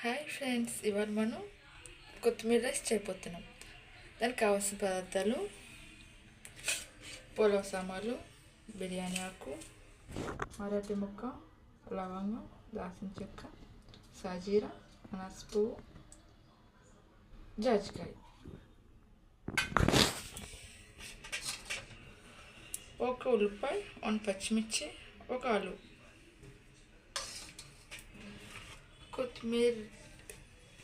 Hi friends, ఇవాళ మనం కొత్తిమీర రైస్ చేయబోతున్నాం. దానికి కావాల్సిన పదార్థాలు: పులావ్ సామాన్లు, బిర్యానీ ఆకు, అరటి ముక్క, లవంగం, దాల్చిన చెక్క, సాజీరా, అనాస పువ్వు, జాజికాయ, ఒక ఉల్లిపాయ, 1 పచ్చిమిర్చి, ఒక ఆలు. కొత్తిమీర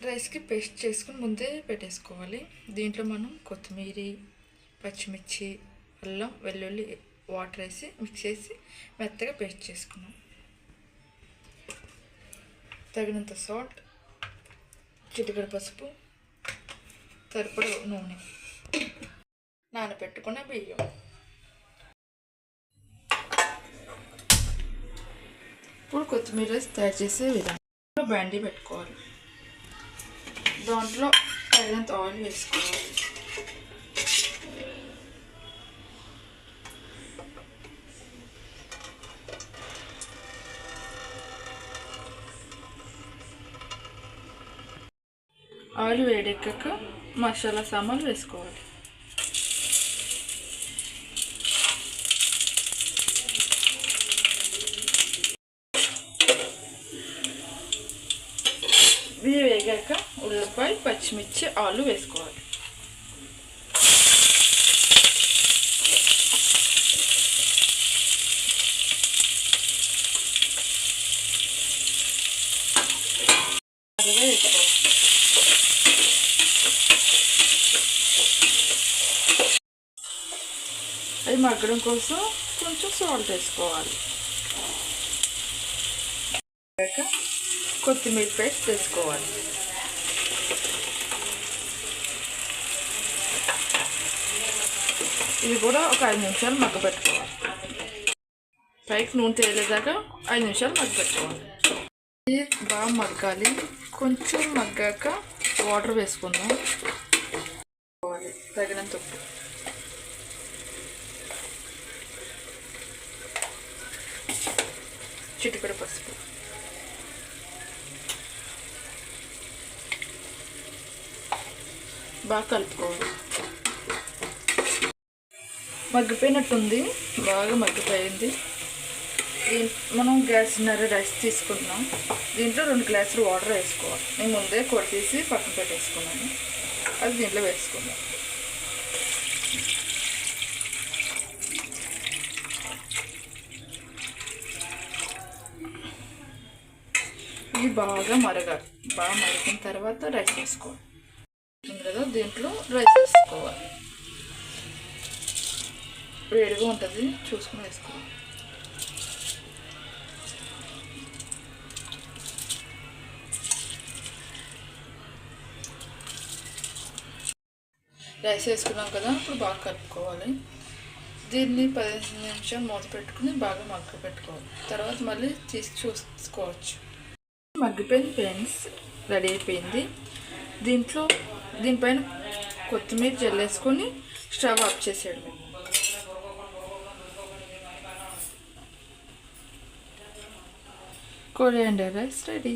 రైస్కి పేస్ట్ చేసుకుని ముందే పెట్టేసుకోవాలి. దీంట్లో మనం కొత్తిమీర, పచ్చిమిర్చి, అల్లం, వెల్లుల్లి వాటర్ వేసి మిక్స్ చేసి మెత్తగా పేస్ట్ చేసుకున్నాం. తగినంత సాల్ట్, చిటికెడు పసుపు, సరిపడ నూనె, నానబెట్టుకున్న బియ్యం. ఇప్పుడు కొత్తిమీర రైస్ తయారు చేసే విధానం: బండి పెట్టుకోవాలి. దాంట్లో తగినంత ఆయిల్ వేసుకోవాలి. ఆయిల్ వేడెక్కాక మసాలా సామాన్లు వేసుకోవాలి. ఇవి వేగాక ఉల్లిపాయ, పచ్చిమిర్చి, ఆలు వేసుకోవాలి. అవి మగ్గడం కోసం కొంచెం సాల్ట్ వేసుకోవాలి. కొత్తిమీర పేస్ట్ వేసుకోవాలి. ఇది కూడా ఒక 5 నిమిషాలు మగ్గపెట్టుకోవాలి. పైకి నూనె తేలేదాకా 5 నిమిషాలు మగ్గపెట్టుకోవాలి. ఇది బాగా మగ్గాలి. కొంచెం మగ్గాక వాటర్ వేసుకుందాం. తగినంత ఉప్పు, చిటికెడు పసుపు, బాగా కలుపుకోవాలి. మగ్గిపోయినట్టుంది, బాగా మగ్గిపోయింది. మనం గ్లాసున్నర రైస్ తీసుకుంటున్నాం. దీంట్లో 2 గ్లాసులు వాటర్ వేసుకోవాలి. నేను ముందే కొట్టేసి పక్కన పెట్టేసుకున్నాను. అది దీంట్లో వేసుకుందాం. ఇది బాగా మరగాలి. బాగా మరిగిన తర్వాత రైస్ వేసుకోవాలి. కదా దీంట్లో రైస్ వేసుకోవాలి. వేడిగా ఉంటుంది, చూసుకుని వేసుకోవాలి. రైస్ వేసుకున్నాం కదా, ఇప్పుడు బాగా కలుపుకోవాలి. దీన్ని 15 నిమిషాలు మూత పెట్టుకుని బాగా మగ్గ పెట్టుకోవాలి. తర్వాత మళ్ళీ తీసి చూసుకోవచ్చు. మగ్గిపోయింది ఫ్రెండ్స్, రెడీ అయిపోయింది. దీనిపైన కొత్తిమీర జల్లేసుకొని స్టవ్ ఆఫ్ చేసేయడమే. Coriander rice ready.